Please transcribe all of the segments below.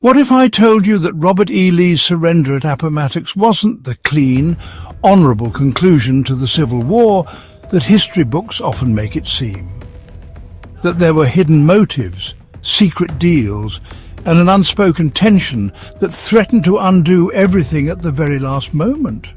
What if I told you that Robert E. Lee's surrender at Appomattox wasn't the clean, honourable conclusion to the Civil War that history books often make it seem? That there were hidden motives, secret deals, and an unspoken tension that threatened to undo everything at the very last moment?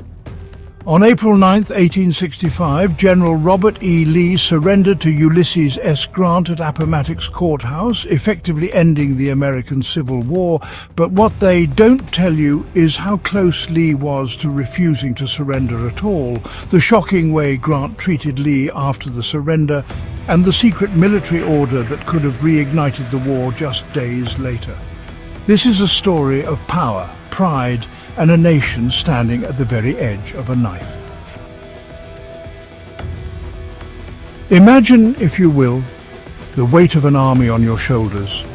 On April 9, 1865, General Robert E. Lee surrendered to Ulysses S. Grant at Appomattox Courthouse, effectively ending the American Civil War. But what they don't tell you is how close Lee was to refusing to surrender at all, the shocking way Grant treated Lee after the surrender, and the secret military order that could have reignited the war just days later. This is a story of power, pride, and a nation standing at the very edge of a knife. Imagine, if you will, the weight of an army on your shoulders,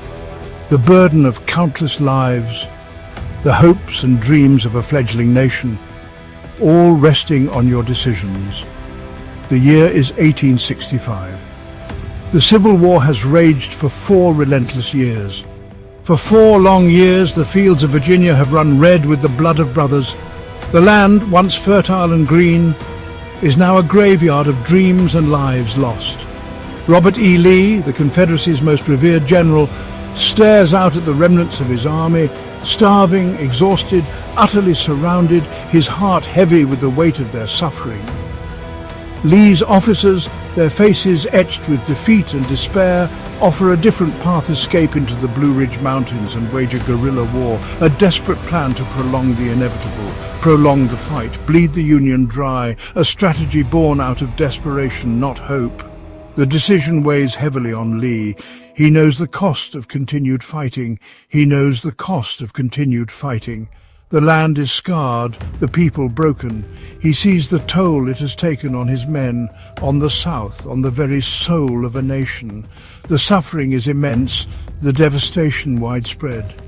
the burden of countless lives, the hopes and dreams of a fledgling nation, all resting on your decisions. The year is 1865. The Civil War has raged for 4 relentless years. For 4 long years, the fields of Virginia have run red with the blood of brothers. The land, once fertile and green, is now a graveyard of dreams and lives lost. Robert E. Lee, the Confederacy's most revered general, stares out at the remnants of his army, starving, exhausted, utterly surrounded, his heart heavy with the weight of their suffering. Lee's officers, their faces etched with defeat and despair, offer a different path escape into the Blue Ridge Mountains and wage a guerrilla war, a desperate plan to prolong the inevitable, prolong the fight, bleed the Union dry, a strategy born out of desperation, not hope. The decision weighs heavily on Lee. He knows the cost of continued fighting. He knows the cost of continued fighting. The land is scarred, the people broken. He sees the toll it has taken on his men, on the South, on the very soul of a nation. The suffering is immense, the devastation widespread.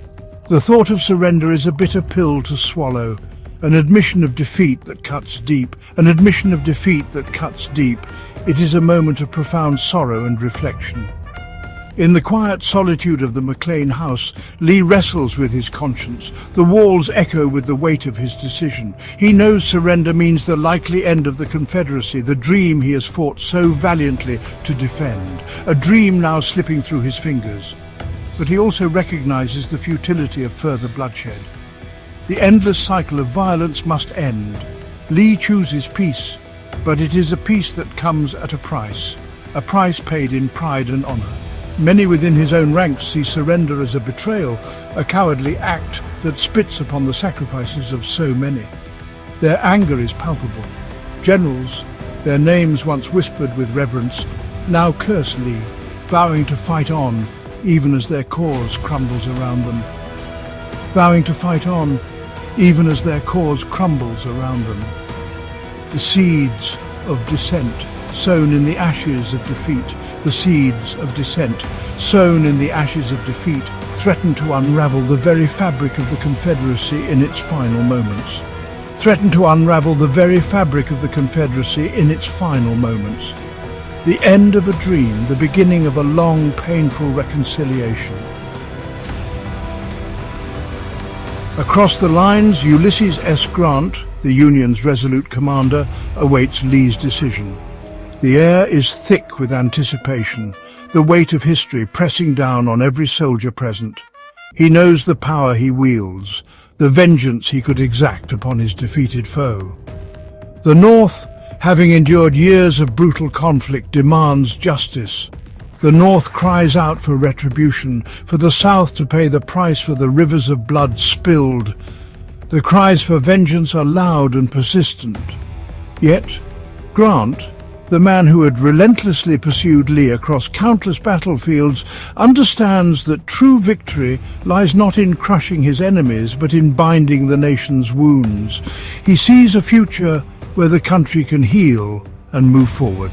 The thought of surrender is a bitter pill to swallow, an admission of defeat that cuts deep, an admission of defeat that cuts deep. It is a moment of profound sorrow and reflection. In the quiet solitude of the McLean house, Lee wrestles with his conscience. The walls echo with the weight of his decision. He knows surrender means the likely end of the Confederacy, the dream he has fought so valiantly to defend, a dream now slipping through his fingers. But he also recognizes the futility of further bloodshed. The endless cycle of violence must end. Lee chooses peace, but it is a peace that comes at a price paid in pride and honor. Many within his own ranks see surrender as a betrayal, a cowardly act that spits upon the sacrifices of so many. Their anger is palpable. Generals, their names once whispered with reverence, now curse Lee, vowing to fight on even as their cause crumbles around them. Vowing to fight on even as their cause crumbles around them. The seeds of dissent sown in the ashes of defeat, the seeds of dissent, sown in the ashes of defeat, threaten to unravel the very fabric of the Confederacy in its final moments. Threaten to unravel the very fabric of the Confederacy in its final moments. The end of a dream, the beginning of a long, painful reconciliation. Across the lines, Ulysses S. Grant, the Union's resolute commander, awaits Lee's decision. The air is thick with anticipation, the weight of history pressing down on every soldier present. He knows the power he wields, the vengeance he could exact upon his defeated foe. The North, having endured years of brutal conflict, demands justice. The North cries out for retribution, for the South to pay the price for the rivers of blood spilled. The cries for vengeance are loud and persistent. Yet, Grant, the man who had relentlessly pursued Lee across countless battlefields, understands that true victory lies not in crushing his enemies, but in binding the nation's wounds. He sees a future where the country can heal and move forward.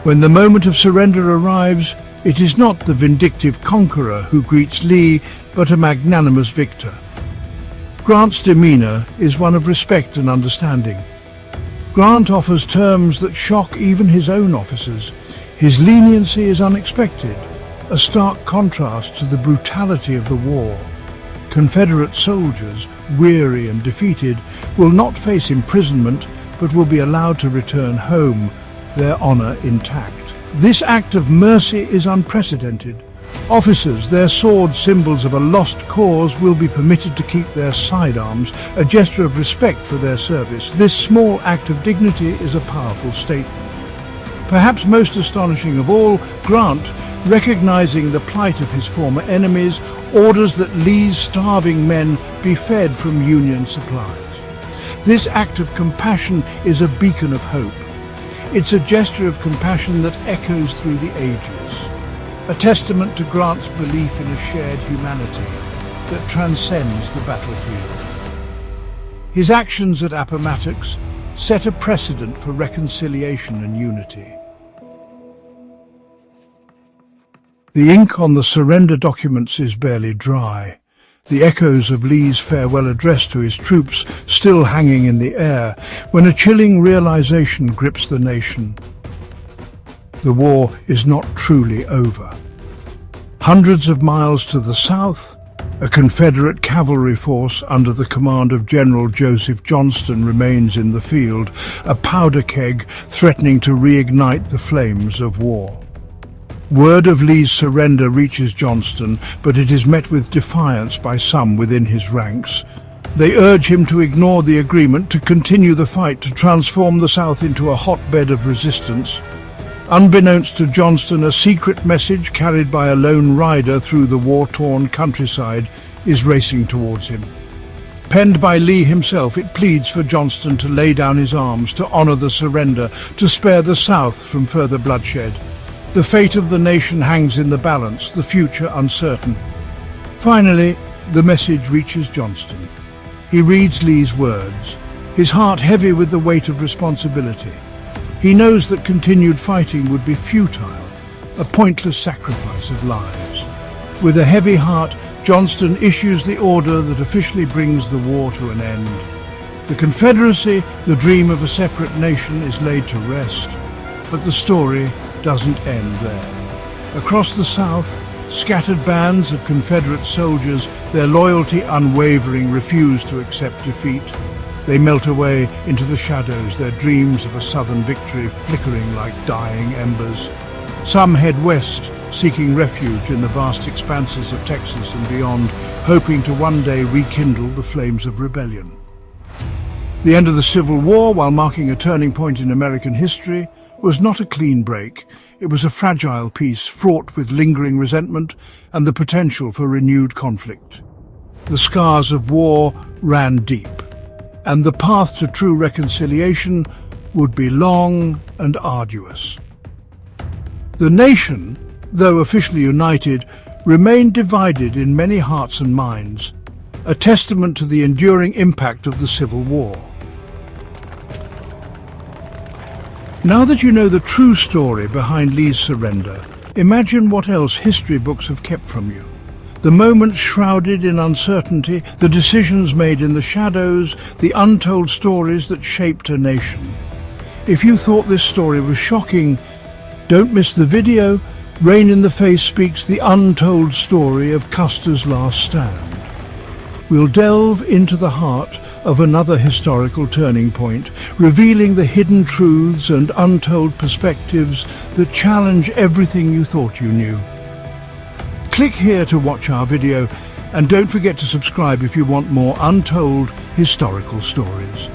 When the moment of surrender arrives, it is not the vindictive conqueror who greets Lee, but a magnanimous victor. Grant's demeanor is one of respect and understanding. Grant offers terms that shock even his own officers. His leniency is unexpected, a stark contrast to the brutality of the war. Confederate soldiers, weary and defeated, will not face imprisonment but will be allowed to return home, their honor intact. This act of mercy is unprecedented. Officers, their swords symbols of a lost cause, will be permitted to keep their sidearms, a gesture of respect for their service. This small act of dignity is a powerful statement. Perhaps most astonishing of all, Grant, recognizing the plight of his former enemies, orders that Lee's starving men be fed from Union supplies. This act of compassion is a beacon of hope. It's a gesture of compassion that echoes through the ages, a testament to Grant's belief in a shared humanity that transcends the battlefield. His actions at Appomattox set a precedent for reconciliation and unity. The ink on the surrender documents is barely dry, the echoes of Lee's farewell address to his troops still hanging in the air, when a chilling realization grips the nation. The war is not truly over. Hundreds of miles to the south, a Confederate cavalry force under the command of General Joseph Johnston remains in the field, a powder keg threatening to reignite the flames of war. Word of Lee's surrender reaches Johnston, but it is met with defiance by some within his ranks. They urge him to ignore the agreement, to continue the fight, to transform the South into a hotbed of resistance. Unbeknownst to Johnston, a secret message carried by a lone rider through the war-torn countryside is racing towards him. Penned by Lee himself, it pleads for Johnston to lay down his arms, to honor the surrender, to spare the South from further bloodshed. The fate of the nation hangs in the balance, the future uncertain. Finally, the message reaches Johnston. He reads Lee's words, his heart heavy with the weight of responsibility. He knows that continued fighting would be futile, a pointless sacrifice of lives. With a heavy heart, Johnston issues the order that officially brings the war to an end. The Confederacy, the dream of a separate nation, is laid to rest. But the story doesn't end there. Across the South, scattered bands of Confederate soldiers, their loyalty unwavering, refuse to accept defeat. They melt away into the shadows, their dreams of a Southern victory flickering like dying embers. Some head west, seeking refuge in the vast expanses of Texas and beyond, hoping to one day rekindle the flames of rebellion. The end of the Civil War, while marking a turning point in American history, was not a clean break. It was a fragile peace, fraught with lingering resentment and the potential for renewed conflict. The scars of war ran deep, and the path to true reconciliation would be long and arduous. The nation, though officially united, remained divided in many hearts and minds, a testament to the enduring impact of the Civil War. Now that you know the true story behind Lee's surrender, imagine what else history books have kept from you. The moments shrouded in uncertainty, the decisions made in the shadows, the untold stories that shaped a nation. If you thought this story was shocking, don't miss the video. Rain in the Face speaks the untold story of Custer's last stand. We'll delve into the heart of another historical turning point, revealing the hidden truths and untold perspectives that challenge everything you thought you knew. Click here to watch our video, and don't forget to subscribe if you want more untold historical stories.